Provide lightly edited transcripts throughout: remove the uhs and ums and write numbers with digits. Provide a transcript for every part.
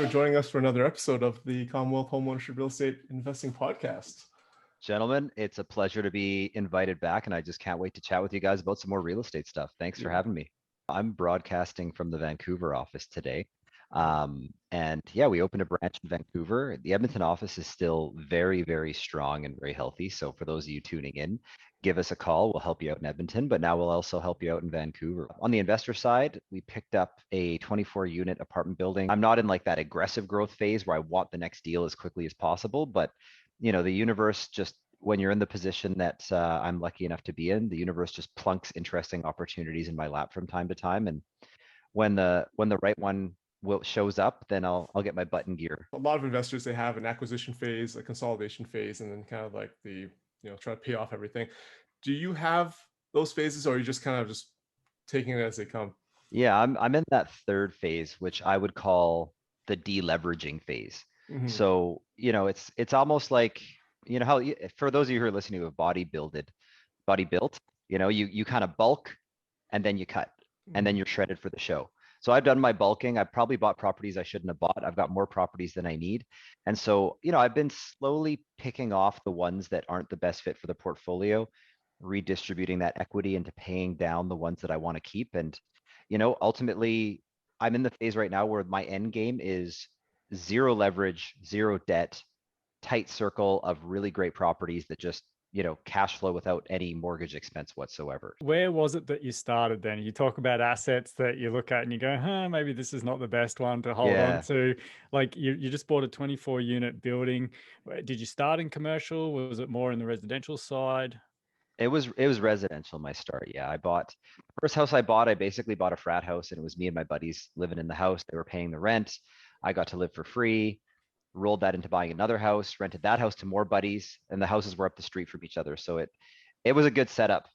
for joining us for another episode of the Commonwealth Homeownership Real Estate Investing Podcast. Gentlemen, it's a pleasure to be invited back, and I just can't wait to chat with you guys about some more real estate stuff. Thanks for having me. I'm broadcasting from the Vancouver office today. And yeah, we opened a branch in Vancouver. The Edmonton office is still very, very strong and very healthy. So for those of you tuning in, give us a call. We'll help you out in Edmonton, but now we'll also help you out in Vancouver. On the investor side, we picked up a 24-unit apartment building. I'm not in like that aggressive growth phase where I want the next deal as quickly as possible, but the universe just, when you're in the position that I'm lucky enough to be in, the universe just plunks interesting opportunities in my lap from time to time. And when the right one shows up, then I'll get my butt in gear. A lot of investors, they have an acquisition phase, a consolidation phase, and then kind of like the, try to pay off everything. Do you have those phases, or are you just kind of just taking it as they come? Yeah, I'm in that third phase, which I would call the deleveraging phase. Mm-hmm. So, it's almost like, how for those of you who are listening who have body built, you kind of bulk and then you cut and then you're shredded for the show. So I've done my bulking. I've probably bought properties I shouldn't have bought. I've got more properties than I need. And so, I've been slowly picking off the ones that aren't the best fit for the portfolio, redistributing that equity into paying down the ones that I want to keep. And, ultimately, I'm in the phase right now where my end game is zero leverage, zero debt, tight circle of really great properties that just cash flow without any mortgage expense whatsoever. Where was it that you started then? You talk about assets that you look at and you go, maybe this is not the best one to hold on to. Like you just bought a 24-unit building. Did you start in commercial? Was it more in the residential side? It was residential, my start. Yeah, first house I bought, I basically bought a frat house, and it was me and my buddies living in the house. They were paying the rent. I got to live for free. Rolled that into buying another house, rented that house to more buddies, and the houses were up the street from each other. So it was a good setup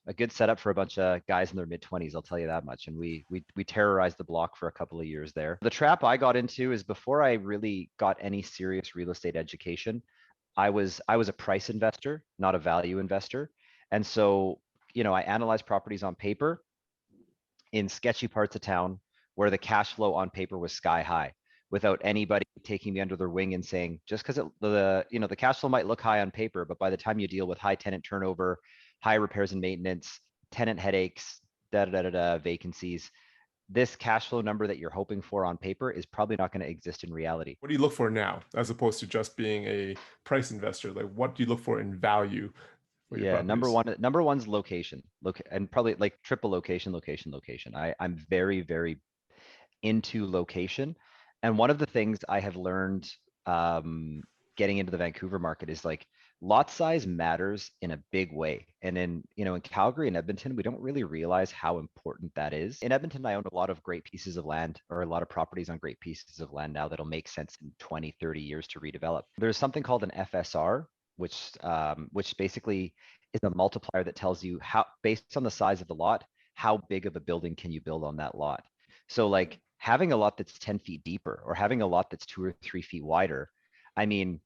for a bunch of guys in their mid-20s, I'll tell you that much. And we terrorized the block for a couple of years there. The trap I got into is before I really got any serious real estate education, I was a price investor, not a value investor. And so, I analyzed properties on paper in sketchy parts of town where the cash flow on paper was sky high, without anybody taking me under their wing and saying, just because the cash flow might look high on paper, but by the time you deal with high tenant turnover, high repairs and maintenance, tenant headaches, vacancies, this cash flow number that you're hoping for on paper is probably not going to exist in reality. What do you look for now, as opposed to just being a price investor? Like, what do you look for in value? Yeah, number one's location. And probably like triple location. I'm very, very into location. And one of the things I have learned getting into the Vancouver market is like lot size matters in a big way. And in Calgary and Edmonton, we don't really realize how important that is. In Edmonton, I own a lot of great pieces of land, or a lot of properties on great pieces of land now that'll make sense in 20, 30 years to redevelop. There's something called an FSR, which basically is a multiplier that tells you how, based on the size of the lot, how big of a building can you build on that lot. So like having a lot that's 10 feet deeper, or having a lot that's 2 or 3 feet wider, I mean,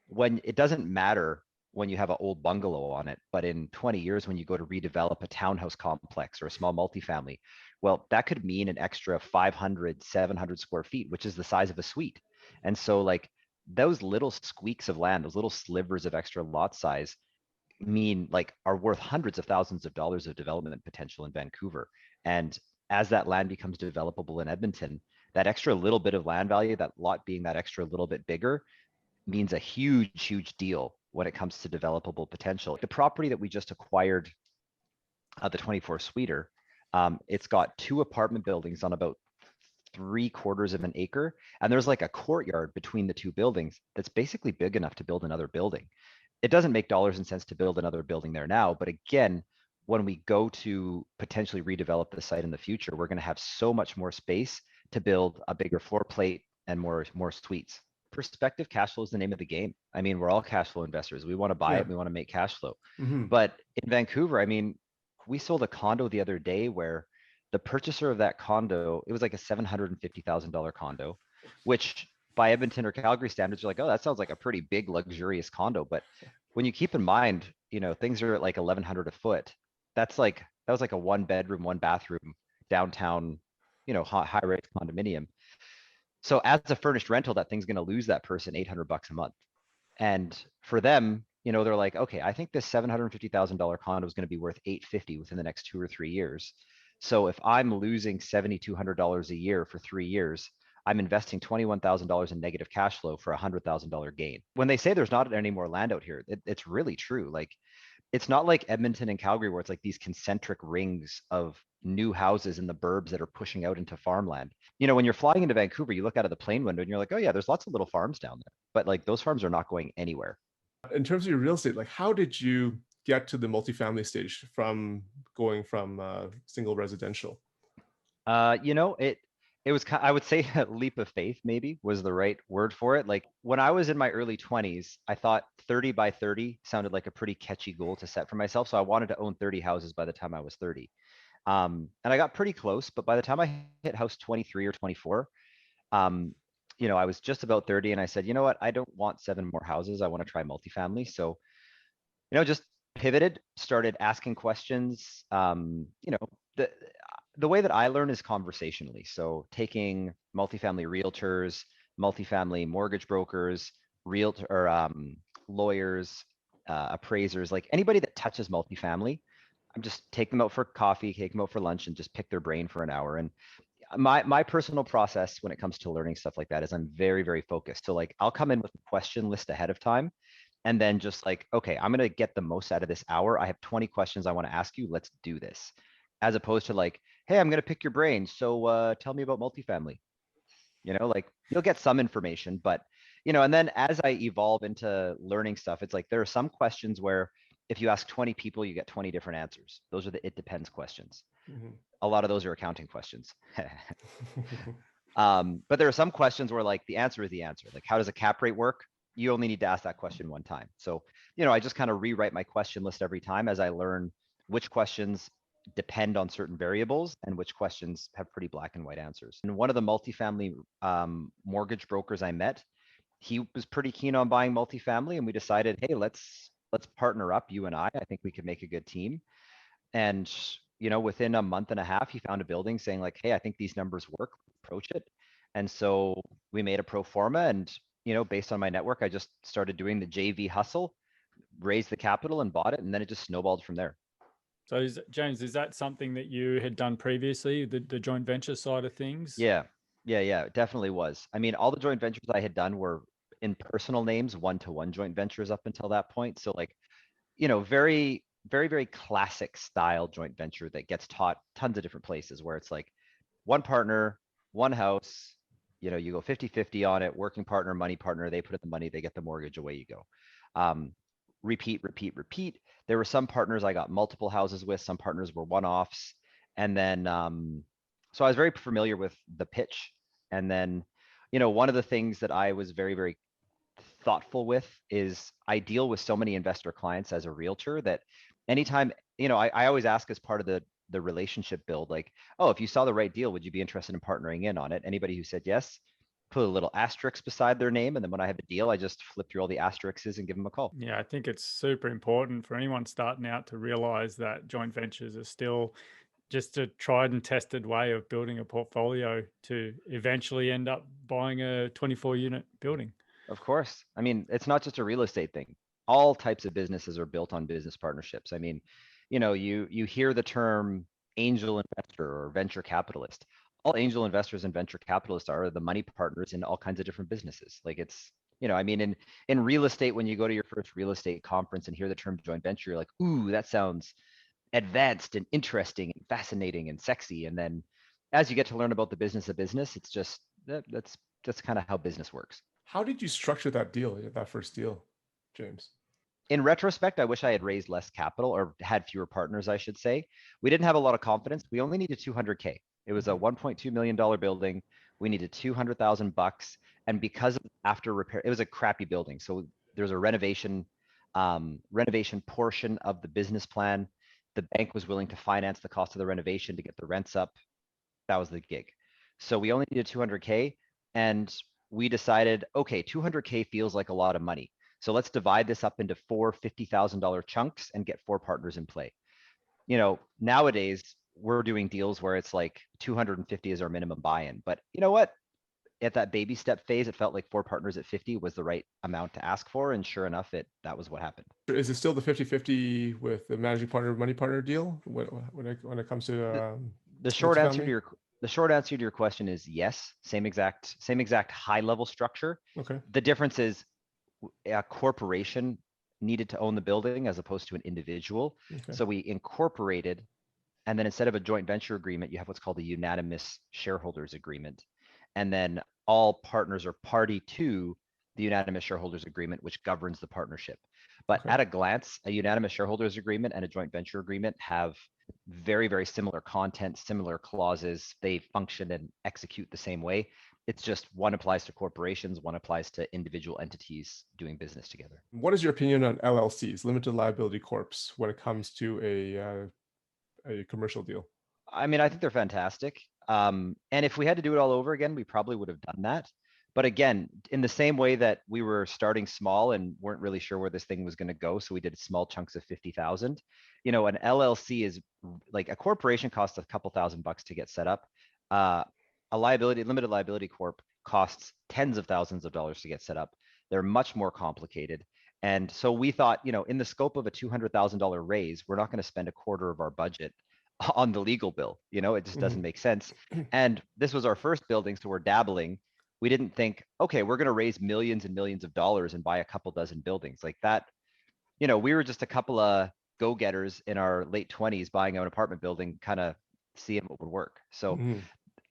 when it doesn't matter when you have an old bungalow on it, but in 20 years, when you go to redevelop a townhouse complex or a small multifamily, well, that could mean an extra 500, 700 square feet, which is the size of a suite. And so like those little squeaks of land, those little slivers of extra lot size are worth hundreds of thousands of dollars of development potential in Vancouver. And as that land becomes developable in Edmonton, that extra little bit of land value, that lot being that extra little bit bigger, means a huge, huge deal when it comes to developable potential. The property that we just acquired, the 24-suiter, it's got 2 apartment buildings on about 3/4 of an acre. And there's like a courtyard between the 2 buildings that's basically big enough to build another building. It doesn't make dollars and cents to build another building there now, but again, when we go to potentially redevelop the site in the future, we're going to have so much more space to build a bigger floor plate and more suites. Perspective cash flow is the name of the game. I mean, we're all cash flow investors. We want to buy it. We want to make cash flow. But in Vancouver, I mean, we sold a condo the other day where the purchaser of that condo, it was like a $750,000 condo, which by Edmonton or Calgary standards, you're like, oh, that sounds like a pretty big, luxurious condo. But when you keep in mind, things are at like 1,100 a foot. That was like a 1-bedroom, 1-bathroom downtown, high-rise condominium. So as a furnished rental, that thing's gonna lose that person $800 a month. And for them, they're like, okay, I think this $750,000 condo is going to be worth $850 within the next 2 or 3 years. So if I'm losing $7,200 a year for 3 years, I'm investing $21,000 in negative cash flow for a $100,000 gain. When they say there's not any more land out here, it's really true. Like, it's not like Edmonton and Calgary where it's like these concentric rings of new houses in the burbs that are pushing out into farmland. When you're flying into Vancouver, you look out of the plane window and you're like, oh yeah, there's lots of little farms down there. But like those farms are not going anywhere. In terms of your real estate, like how did you get to the multifamily stage from going from single residential? It was I would say a leap of faith maybe was the right word for it. Like when I was in my early 20s, I thought 30 by 30 sounded like a pretty catchy goal to set for myself. So I wanted to own 30 houses by the time I was 30. And I got pretty close, but by the time I hit house 23 or 24, I was just about 30 and I said, you know what? I don't want 7 more houses. I want to try multifamily. So, just pivoted, started asking questions. The way that I learn is conversationally. So taking multifamily realtors, multifamily mortgage brokers, realtor or lawyers, appraisers, like anybody that touches multifamily, I'm just take them out for coffee, take them out for lunch, and just pick their brain for an hour. And my personal process when it comes to learning stuff like that is I'm very, very focused. So like I'll come in with a question list ahead of time and then just like, okay, I'm going to get the most out of this hour. I have 20 questions I want to ask you. Let's do this. As opposed to like, hey, I'm going to pick your brain. So tell me about multifamily. Like you'll get some information, but and then as I evolve into learning stuff, it's like there are some questions where if you ask 20 people, you get 20 different answers. Those are the it depends questions. Mhm. A lot of those are accounting questions. But there are some questions where like the answer is the answer. Like how does a cap rate work? You only need to ask that question one time. So, I just kind of rewrite my question list every time as I learn which questions depend on certain variables and which questions have pretty black and white answers. And one of the multifamily mortgage brokers I met, he was pretty keen on buying multifamily and we decided, hey, let's partner up, you and I think we could make a good team. And, within a month and a half, he found a building saying like, hey, I think these numbers work, approach it. And so we made a pro forma and, based on my network, I just started doing the JV hustle, raised the capital and bought it. And then it just snowballed from there. So James, is that something that you had done previously, the joint venture side of things? Yeah, it definitely was. I mean, all the joint ventures I had done were in personal names, one-to-one joint ventures up until that point. So like, very, very, very classic style joint venture that gets taught tons of different places where it's like one partner, one house, you go 50-50 on it, working partner, money partner, they put in the money, they get the mortgage, away you go. Repeat, repeat, repeat. There were some partners I got multiple houses with, some partners were one-offs. And then, so I was very familiar with the pitch. And then, one of the things that I was very, very thoughtful with is I deal with so many investor clients as a realtor that anytime, I always ask as part of the relationship build, like, oh, if you saw the right deal, would you be interested in partnering in on it? Anybody who said yes, put a little asterisk beside their name. And then when I have a deal, I just flip through all the asterisks and give them a call. Yeah, I think it's super important for anyone starting out to realize that joint ventures are still just a tried and tested way of building a portfolio to eventually end up buying a 24 unit building. Of course. I mean, it's not just a real estate thing. All types of businesses are built on business partnerships. I mean, you hear the term angel investor or venture capitalist. All angel investors and venture capitalists are the money partners in all kinds of different businesses. Like it's, I mean, in real estate, when you go to your first real estate conference and hear the term joint venture, you're like, ooh, that sounds advanced and interesting and fascinating and sexy. And then as you get to learn about the business of business, it's just, that's kind of how business works. How did you structure that deal, that first deal, James? In retrospect, I wish I had raised less capital or had fewer partners, I should say. We didn't have a lot of confidence. We only needed 200K. It was a $1.2 million building. We needed $200,000. And because of after repair, it was a crappy building. So there's a renovation portion of the business plan. The bank was willing to finance the cost of the renovation to get the rents up. That was the gig. So we only needed 200K. And we decided, okay, 200K feels like a lot of money. So let's divide this up into 4 $50,000 chunks and get 4 partners in play. Nowadays we're doing deals where it's like 250 is our minimum buy-in, but you know what? at that baby step phase, it felt like 4 partners at 50 was the right amount to ask for. And sure enough, that was what happened. Is it still the 50-50 with the managing partner, money partner deal when it comes to The short answer to multifamily? the short answer to your question is yes. Same exact high level structure. Okay. The difference is a corporation needed to own the building as opposed to an individual. Okay. So we incorporated, and then instead of a joint venture agreement, you have what's called a unanimous shareholders agreement. And then all partners are party to the unanimous shareholders agreement, which governs the partnership. But Okay. at a glance, a unanimous shareholders agreement and a joint venture agreement have very, very similar content, similar clauses. They function and execute the same way. It's just one applies to corporations, one applies to individual entities doing business together. What is your opinion on LLCs, limited liability corps, when it comes to a commercial deal? I mean, I think they're fantastic. And if we had to do it all over again, we probably would have done that. But again, in the same way that we were starting small and weren't really sure where this thing was going to go, so we did small chunks of 50,000. You know, an LLC is like a corporation costs a couple $1,000 to get set up. A limited liability corp costs tens of thousands of dollars to get set up. They're much more complicated. And so we thought, you know, in the scope of a $200,000 raise, we're not going to spend a quarter of our budget on the legal bill. You know, it just doesn't make sense. And this was our first building, so we're dabbling. We didn't think, okay, we're going to raise millions and millions of dollars and buy a couple dozen buildings like that. You know, we were just a couple of go-getters in our late 20s buying an apartment building, kind of seeing what would work. So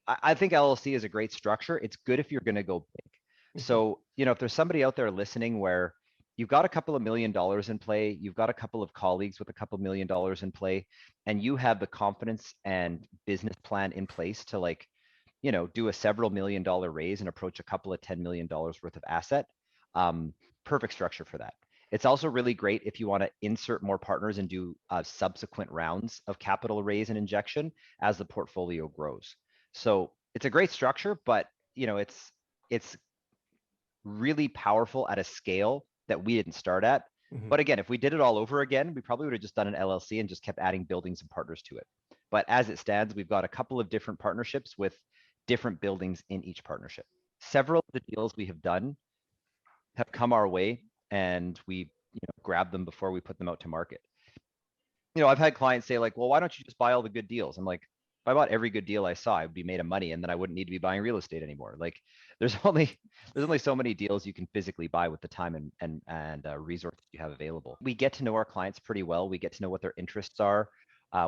I think LLC is a great structure. It's good if you're going to go big. So, you know, if there's somebody out there listening where you've got a couple of $1 million in play, you've got a couple of colleagues with a couple $1 million in play, and you have the confidence and business plan in place to, like, you know, do a several $1 million raise and approach a couple of $10 million worth of asset, perfect structure for that. It's also really great if you want to insert more partners and do subsequent rounds of capital raise and injection as the portfolio grows. So it's a great structure, but you know, it's really powerful at a scale that we didn't start at. But again, if we did it all over again, we probably would have just done an LLC and just kept adding buildings and partners to it. But as it stands, we've got a couple of different partnerships with different buildings in each partnership. Several of the deals we have done have come our way, and we grab them before we put them out to market. You know, I've had clients say like, well, why don't you just buy all the good deals? I'm like, if I bought every good deal I saw, I'd be made of money, and then I wouldn't need to be buying real estate anymore. Like, there's only so many deals you can physically buy with the time and resources you have available. We get to know our clients pretty well. We get to know what their interests are,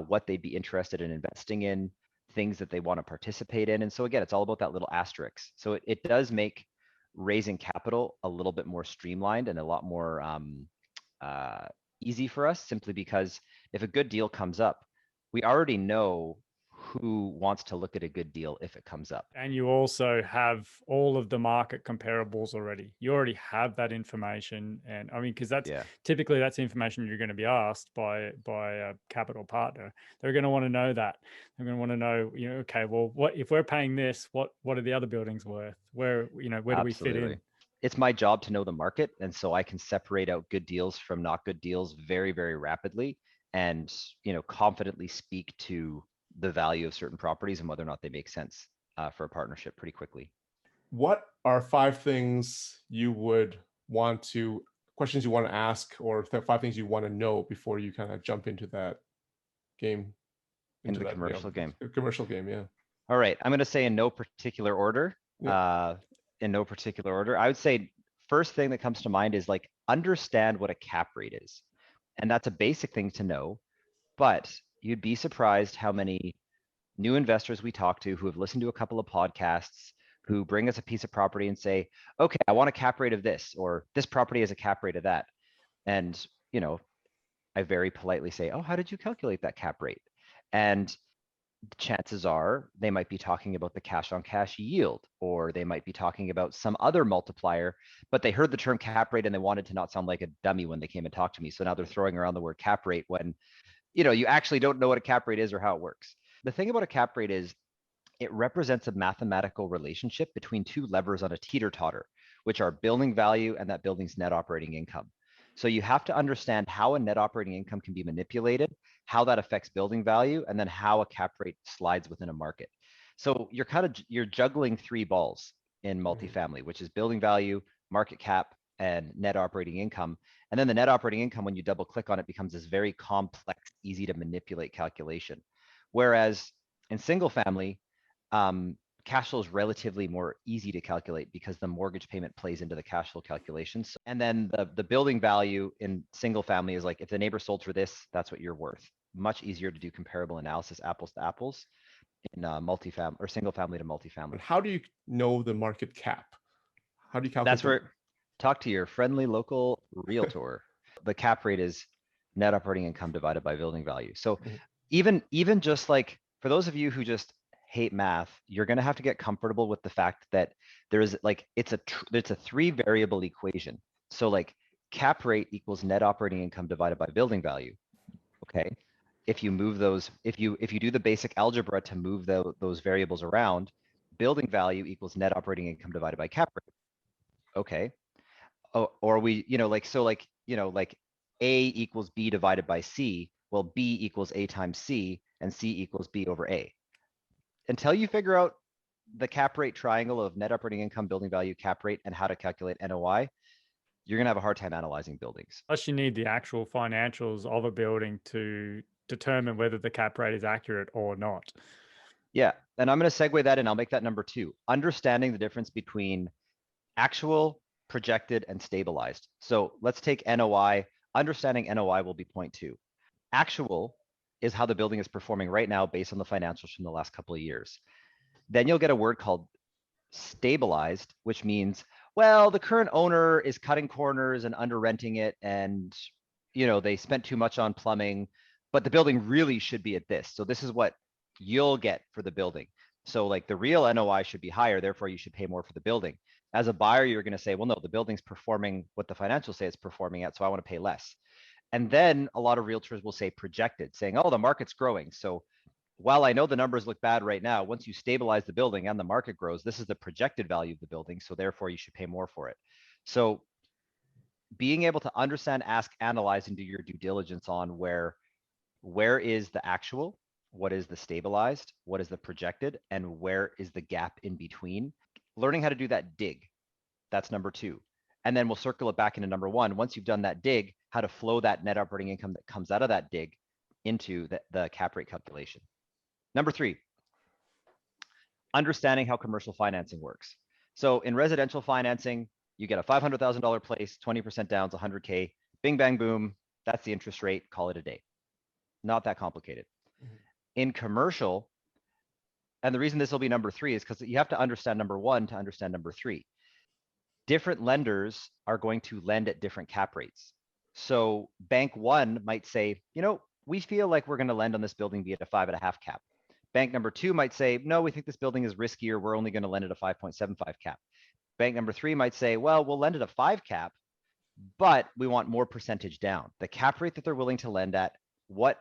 what they'd be interested in investing in, things that they want to participate in. And so again, it's all about that little asterisk. So it does make raising capital a little bit more streamlined and a lot more easy for us, simply because if a good deal comes up, we already know who wants to look at a good deal if it comes up. And you also have all of the market comparables already. You already have that information. And I mean, because that's typically that's information you're going to be asked by a capital partner. They're going to want to know that. They're going to want to know, you know, okay, well, what if we're paying this, what are the other buildings worth? Where do we fit in? It's my job to know the market. And so I can separate out good deals from not good deals very, very rapidly, and, you know, confidently speak to the value of certain properties and whether or not they make sense for a partnership pretty quickly. What are 5 things you would want to, questions you want to ask, or 5 things you want to know before you kind of jump into that game? Into the commercial game. Commercial game, yeah. All right. I'm going to say in no particular order. In no particular order. I would say first thing that comes to mind is like understand what a cap rate is. And that's a basic thing to know, but you'd be surprised how many new investors we talk to who have listened to a couple of podcasts, who bring us a piece of property and say, okay, I want a cap rate of this, or this property has a cap rate of that. And, you know, I very politely say, oh, how did you calculate that cap rate? And chances are they might be talking about the cash on cash yield, or they might be talking about some other multiplier, but they heard the term cap rate and they wanted to not sound like a dummy when they came and talked to me. So now they're throwing around the word cap rate when, you know, you actually don't know what a cap rate is or how it works. The thing about a cap rate is it represents a mathematical relationship between 2 levers on a teeter-totter, which are building value and that building's net operating income. So you have to understand how a net operating income can be manipulated, how that affects building value, and then how a cap rate slides within a market. So you're juggling 3 balls. in multifamily, which is building value, market cap, and net operating income. And then the net operating income, when you double click on it, becomes this very complex, easy to manipulate calculation. Whereas in single family, cash flow is relatively more easy to calculate because the mortgage payment plays into the cash flow calculations. And then the building value in single family is like, if the neighbor sold for this, that's what you're worth. Much easier to do comparable analysis, apples to apples, in multifamily or single family to multifamily. And how do you know the market cap? How do you calculate? That's where, talk to your friendly local realtor. The cap rate is net operating income divided by building value. So even just like, for those of you who just hate math, you're going to have to get comfortable with the fact that there's like, it's a 3 variable equation. So like cap rate equals net operating income divided by building value. Okay. If you move those, if you do the basic algebra to move those variables around, building value equals net operating income divided by cap rate. Okay. Oh, or we, like A equals B divided by C. Well, B equals A times C and C equals B over A. Until you figure out the cap rate triangle of net operating income, building value, cap rate, and how to calculate NOI, you're going to have a hard time analyzing buildings. Plus, you need the actual financials of a building to determine whether the cap rate is accurate or not. Yeah. And I'm going to segue that in. I'll make that number 2. Understanding the difference between actual, projected, and stabilized. So let's take NOI. Understanding NOI will be point 2. Actual is how the building is performing right now based on the financials from the last couple of years. Then you'll get a word called stabilized, which means, well, the current owner is cutting corners and under renting it, and they spent too much on plumbing, but the building really should be at this. So this is what you'll get for the building. So like the real NOI should be higher, therefore you should pay more for the building. As a buyer, you're going to say, well, no, the building's performing what the financials say it's performing at, so I want to pay less. And then a lot of realtors will say projected, saying, oh, the market's growing. So while I know the numbers look bad right now, once you stabilize the building and the market grows, this is the projected value of the building. So therefore you should pay more for it. So being able to understand, ask, analyze, and do your due diligence on where is the actual, what is the stabilized, what is the projected, and where is the gap in between. Learning how to do that dig. That's number 2. And then we'll circle it back into number 1. Once you've done that dig, how to flow that net operating income that comes out of that dig into the cap rate calculation. Number 3, understanding how commercial financing works. So in residential financing, you get a $500,000 place, 20% down to 100K, bing, bang, boom. That's the interest rate, call it a day. Not that complicated. In commercial, and the reason this will be number 3 is because you have to understand number 1 to understand number 3. Different lenders are going to lend at different cap rates. So bank 1 might say, we feel like we're going to lend on this building be at a 5.5 cap. Bank number 2 might say, no, we think this building is riskier. We're only going to lend at a 5.75 cap. Bank number 3 might say, well, we'll lend at a 5 cap, but we want more percentage down. The cap rate that they're willing to lend at, what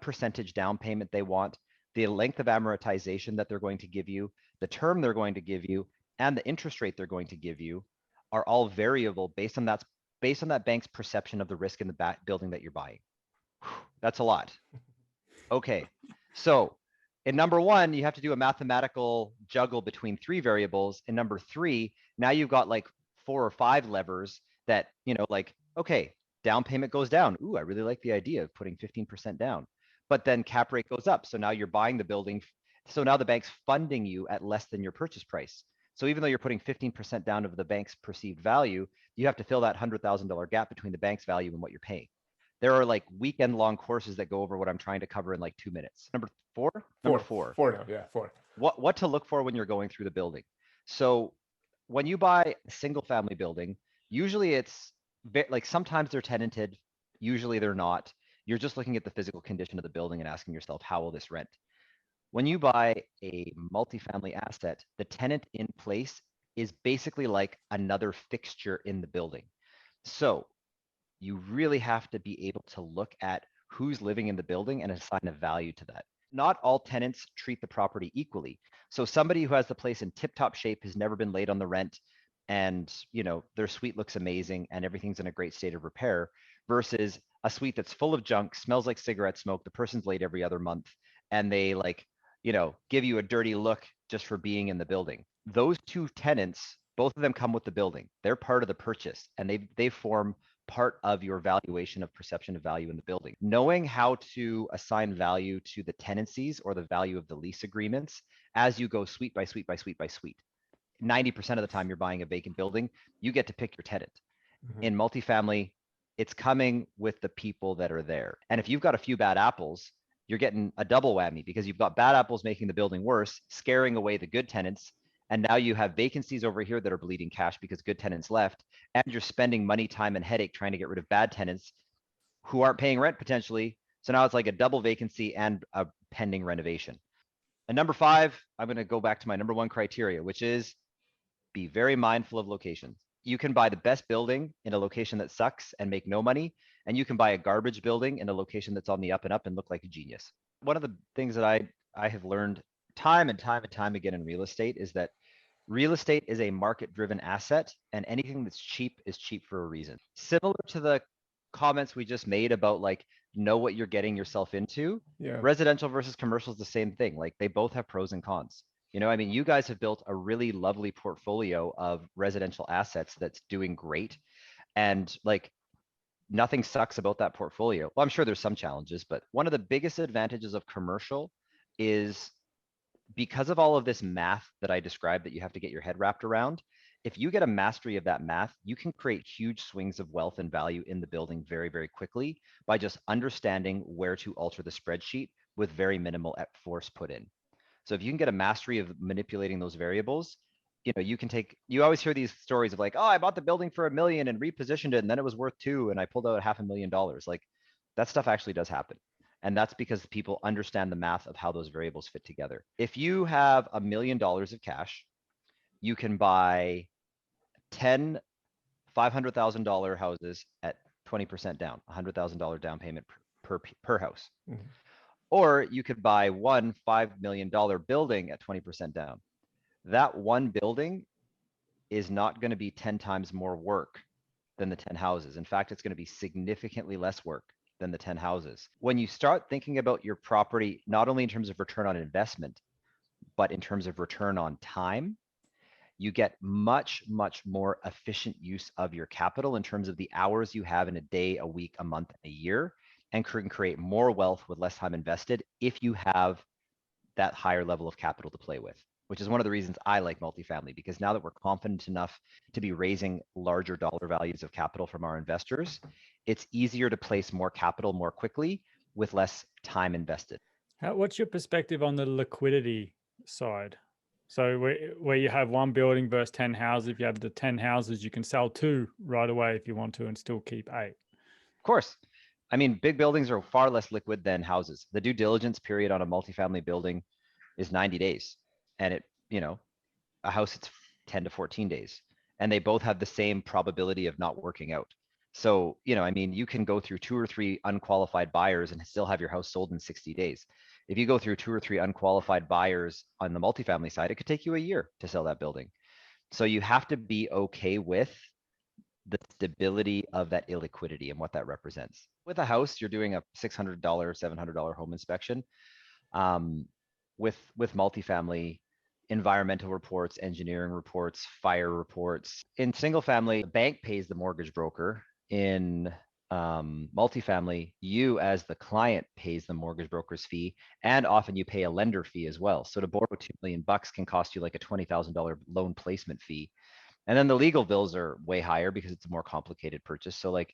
percentage down payment they want, the length of amortization that they're going to give you, the term they're going to give you, and the interest rate they're going to give you are all variable based on that bank's perception of the risk in the building that you're buying. That's a lot. Okay, so in number 1, you have to do a mathematical juggle between 3 variables. In number 3, now you've got like 4 or 5 levers that, like, okay, down payment goes down. Ooh, I really like the idea of putting 15% down. But then cap rate goes up. So now you're buying the building. So now the bank's funding you at less than your purchase price. So even though you're putting 15% down of the bank's perceived value, you have to fill that $100,000 gap between the bank's value and what you're paying. There are like weekend long courses that go over what I'm trying to cover in like 2 minutes. Number 4? Number 4. 4 now, yeah, 4. What to look for when you're going through the building. So when you buy a single family building, usually it's like sometimes they're tenanted, usually they're not. You're just looking at the physical condition of the building and asking yourself, how will this rent? When you buy a multifamily asset, the tenant in place is basically like another fixture in the building. So you really have to be able to look at who's living in the building and assign a value to that. Not all tenants treat the property equally. So somebody who has the place in tip-top shape, has never been late on the rent, and their suite looks amazing and everything's in a great state of repair, versus a suite that's full of junk, smells like cigarette smoke, the person's late every other month, and they give you a dirty look just for being in the building. Those two tenants, both of them come with the building. They're part of the purchase, and they form part of your valuation of perception of value in the building. Knowing how to assign value to the tenancies or the value of the lease agreements as you go suite by suite by suite by suite. 90% of the time you're buying a vacant building, you get to pick your tenant. In multifamily, it's coming with the people that are there. And if you've got a few bad apples, you're getting a double whammy because you've got bad apples making the building worse, scaring away the good tenants. And now you have vacancies over here that are bleeding cash because good tenants left. And you're spending money, time, and headache trying to get rid of bad tenants who aren't paying rent potentially. So now it's like a double vacancy and a pending renovation. And number 5, I'm going to go back to my number 1 criteria, which is be very mindful of locations. You can buy the best building in a location that sucks and make no money, and you can buy a garbage building in a location that's on the up and up and look like a genius. One of the things that I have learned time and time and time again in real estate is that real estate is a market-driven asset, and anything that's cheap is cheap for a reason. Similar to the comments we just made about like, know what you're getting yourself into. Yeah. Residential versus commercial is the same thing. Like they both have pros and cons. You know, I mean, you guys have built a really lovely portfolio of residential assets that's doing great. And like nothing sucks about that portfolio. Well, I'm sure there's some challenges, but one of the biggest advantages of commercial is because of all of this math that I described that you have to get your head wrapped around. If you get a mastery of that math, you can create huge swings of wealth and value in the building very, very quickly by just understanding where to alter the spreadsheet with very minimal force put in. So if you can get a mastery of manipulating those variables, you know, you always hear these stories of like, oh, I bought the building for $1 million and repositioned it and then it was worth $2 million and I pulled out $500,000. Like that stuff actually does happen. And that's because people understand the math of how those variables fit together. If you have $1 million of cash, you can buy 10 $500,000 houses at 20% down, $100,000 down payment per house. Or you could buy one $5 million building at 20% down. That one building is not going to be 10 times more work than the 10 houses. In fact, it's going to be significantly less work than the 10 houses. When you start thinking about your property, not only in terms of return on investment, but in terms of return on time, you get much, much more efficient use of your capital in terms of the hours you have in a day, a week, a month, a year, and can create more wealth with less time invested if you have that higher level of capital to play with, which is one of the reasons I like multifamily, because now that we're confident enough to be raising larger dollar values of capital from our investors, it's easier to place more capital more quickly with less time invested. What's your perspective on the liquidity side? So where you have one building versus 10 houses, if you have the 10 houses, you can sell 2 right away if you want to and still keep 8. Of course. I mean, big buildings are far less liquid than houses. The due diligence period on a multifamily building is 90 days. And a house, it's 10 to 14 days. And they both have the same probability of not working out. So, I mean, you can go through 2 or 3 unqualified buyers and still have your house sold in 60 days. If you go through 2 or 3 unqualified buyers on the multifamily side, it could take you a year to sell that building. So you have to be okay with the stability of that illiquidity and what that represents. With a house, you're doing a $600, $700 home inspection. With multifamily, environmental reports, engineering reports, fire reports. In single family, the bank pays the mortgage broker. In multifamily, you as the client pays the mortgage broker's fee, and often you pay a lender fee as well. So to borrow $2 million can cost you like a $20,000 loan placement fee. And then the legal bills are way higher because it's a more complicated purchase. So like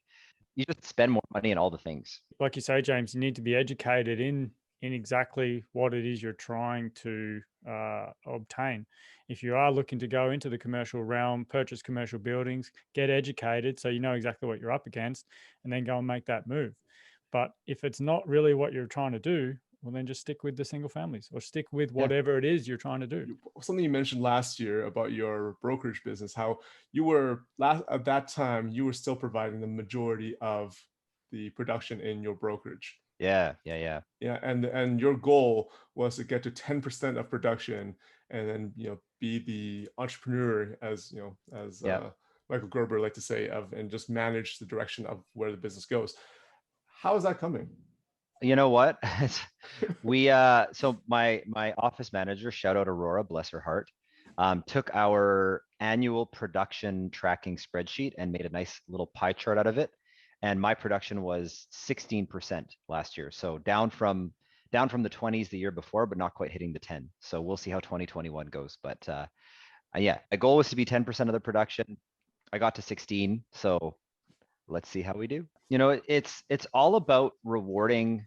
you just spend more money on all the things. Like you say, James, you need to be educated in exactly what it is you're trying to obtain. If you are looking to go into the commercial realm, purchase commercial buildings, get educated so you know exactly what you're up against, and then go and make that move. But if it's not really what you're trying to do, well, then just stick with the single families or stick with whatever it is you're trying to do. Something you mentioned last year about your brokerage business, how you were at that time, you were still providing the majority of the production in your brokerage. Yeah. And your goal was to get to 10% of production and then, be the entrepreneur as Michael Gerber liked to say and just manage the direction of where the business goes. How is that coming? You know what? We, so my office manager, shout out Aurora, bless her heart, took our annual production tracking spreadsheet and made a nice little pie chart out of it. And my production was 16% last year. So down from the 20s the year before, but not quite hitting the 10. So we'll see how 2021 goes. But yeah, the goal was to be 10% of the production. I got to 16. So let's see how we do. You know, it's all about rewarding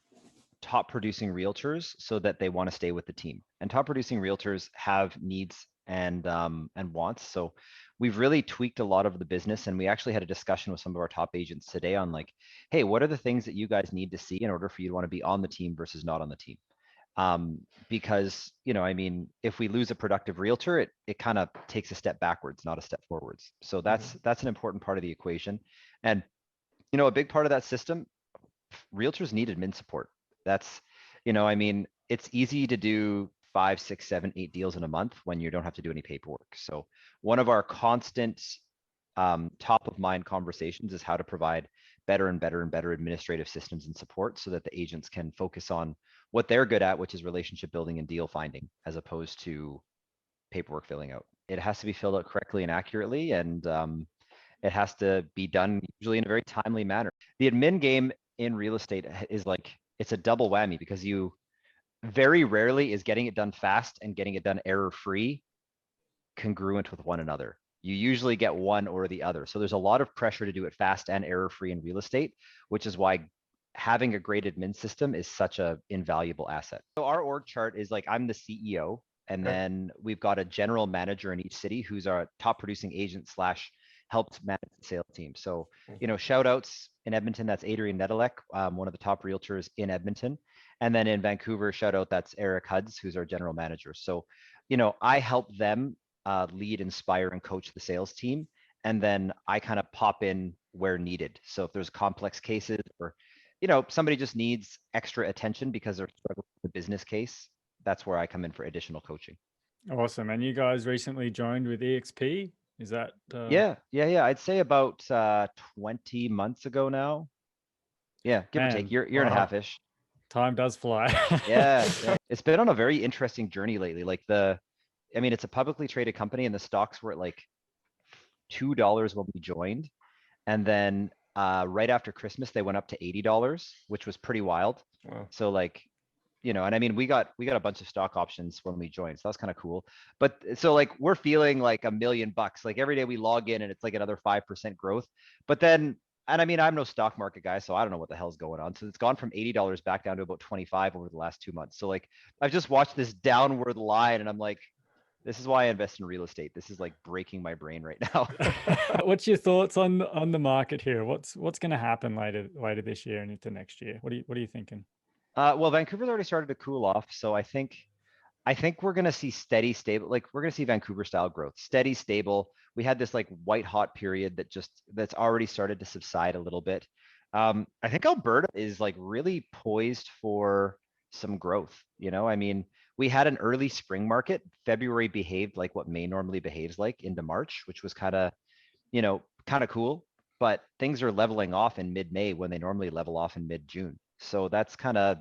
top producing realtors so that they want to stay with the team. And top producing realtors have needs and wants. So we've really tweaked a lot of the business, and we actually had a discussion with some of our top agents today on like, hey, what are the things that you guys need to see in order for you to want to be on the team versus not on the team? Because, you know, I mean, if we lose a productive realtor, it kind of takes a step backwards, not a step forwards. So that's an important part of the equation. And, you know, a big part of that system, realtors need admin support. That's, you know, I mean, it's easy to do 5, 6, 7, 8 deals in a month when you don't have to do any paperwork. So one of our constant top of mind conversations is how to provide better and better and better administrative systems and support so that the agents can focus on what they're good at, which is relationship building and deal finding, as opposed to paperwork filling out. It has to be filled out correctly and accurately, and it has to be done usually in a very timely manner. The admin game in real estate is like, it's a double whammy because you very rarely is getting it done fast and getting it done error-free congruent with one another. You usually get one or the other. So there's a lot of pressure to do it fast and error-free in real estate, which is why having a great admin system is such a invaluable asset. So our org chart is like, I'm the CEO, and then we've got a general manager in each city who's our top producing agent slash helps manage the sales team. So, you know, shout outs in Edmonton, that's Adrian Nedelek, one of the top realtors in Edmonton. And then in Vancouver, shout out, that's Eric Huds, who's our general manager. So, you know, I help them lead, inspire, and coach the sales team. And then I kind of pop in where needed. So if there's complex cases or, you know, somebody just needs extra attention because they're struggling with the business case, that's where I come in for additional coaching. Awesome. And you guys recently joined with EXP? Is that? Yeah. I'd say about 20 months ago now. Yeah, give or take, year and a half-ish. Time does fly. Yeah. It's been on a very interesting journey lately. Like I mean, it's a publicly traded company and the stocks were at like $2 when we joined. And then right after Christmas, they went up to $80, which was pretty wild. Wow. So like, you know, and I mean, we got a bunch of stock options when we joined. So that was kind of cool. But so like, we're feeling like $1 million. Like every day we log in and it's like another 5% growth. But then, and I mean, I'm no stock market guy, so I don't know what the hell's going on. So it's gone from $80 back down to about 25 over the last 2 months. So like, I've just watched this downward line and I'm like, this is why I invest in real estate. This is like breaking my brain right now. What's your thoughts on the market here? What's going to happen later this year and into next year? What are you thinking? Well, Vancouver's already started to cool off, so I think we're gonna see steady, stable. Like we're gonna see Vancouver style growth, steady, stable. We had this like white hot period that's already started to subside a little bit. I think Alberta is like really poised for some growth. You know, I mean, we had an early spring market. February behaved like what May normally behaves like into March, which was kind of, you know, kind of cool. But things are leveling off in mid-May when they normally level off in mid-June. So that's I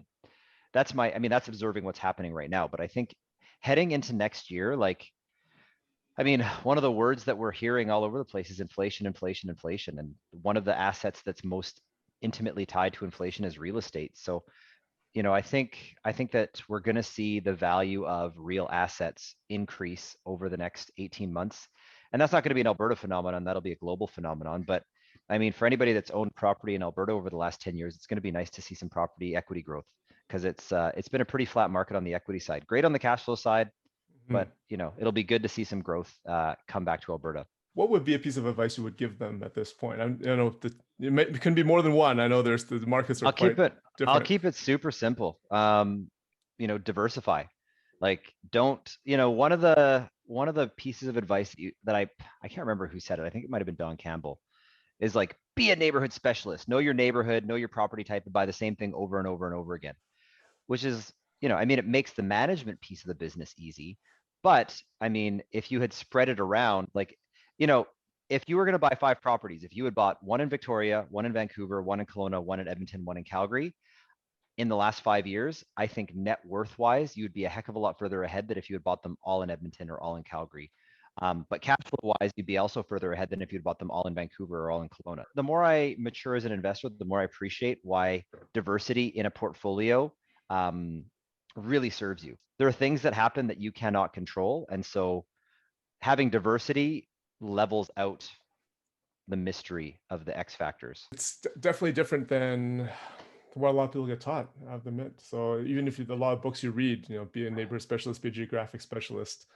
mean, that's observing what's happening right now. But I think heading into next year, like, I mean, one of the words that we're hearing all over the place is inflation. And one of the assets that's most intimately tied to inflation is real estate. So, you know, I think that we're going to see the value of real assets increase over the next 18 months. And that's not going to be an Alberta phenomenon. That'll be a global phenomenon. But I mean, for anybody that's owned property in Alberta over the last 10 years, it's going to be nice to see some property equity growth because it's been a pretty flat market on the equity side. Great on the cash flow side, but you know, it'll be good to see some growth come back to Alberta. What would be a piece of advice you would give them at this point? I know that it can be more than one. I know the markets are different. I'll keep it super simple. You know, diversify. Like, don't, you know, one of the pieces of advice that I can't remember who said it. I think it might have been Don Campbell. Is like, be a neighborhood specialist. Know your neighborhood, know your property type, and buy the same thing over and over and over again. Which is, you know, I mean, it makes the management piece of the business easy. But I mean, if you had spread it around, like, you know, if you were going to buy 5 properties, if you had bought one in Victoria, one in Vancouver, one in Kelowna, one in Edmonton, one in Calgary, in the last 5 years, I think net worth wise, you would be a heck of a lot further ahead than if you had bought them all in Edmonton or all in Calgary. But cash flow wise, you'd be also further ahead than if you'd bought them all in Vancouver or all in Kelowna. The more I mature as an investor, the more I appreciate why diversity in a portfolio really serves you. There are things that happen that you cannot control. And so having diversity levels out the mystery of the X factors. It's definitely different than what a lot of people get taught, I have to admit. So even if a lot of books you read, be a neighborhood specialist, be a geographic specialist.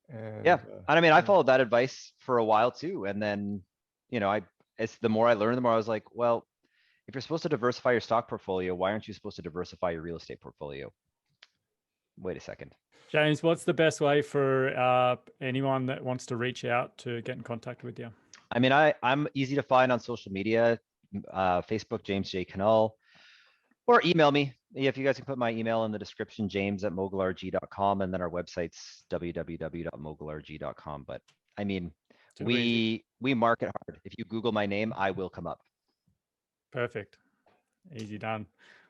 And yeah. And I mean, I yeah. followed that advice for a while too. And then, it's the more I learned, the more I was like, well, if you're supposed to diversify your stock portfolio, why aren't you supposed to diversify your real estate portfolio? Wait a second. James, what's the best way for anyone that wants to reach out to get in contact with you? I mean, I'm easy to find on social media, Facebook, James J. Knull, or email me. If you guys can put my email in the description, james@mogulrg.com, and then our website's www.mogulrg.com. But I mean, we market hard. If you Google my name, I will come up. Perfect. Easy done.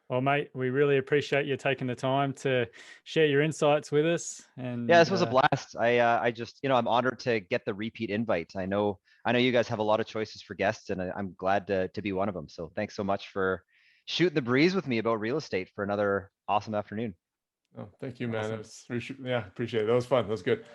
Well, mate, we really appreciate you taking the time to share your insights with us. And yeah, this was a blast. I just, I'm honored to get the repeat invite. I know you guys have a lot of choices for guests, and I'm glad to be one of them. So thanks so much for shooting the breeze with me about real estate for another awesome afternoon. Oh, thank you, man. Awesome. Appreciate it. That was fun. That was good.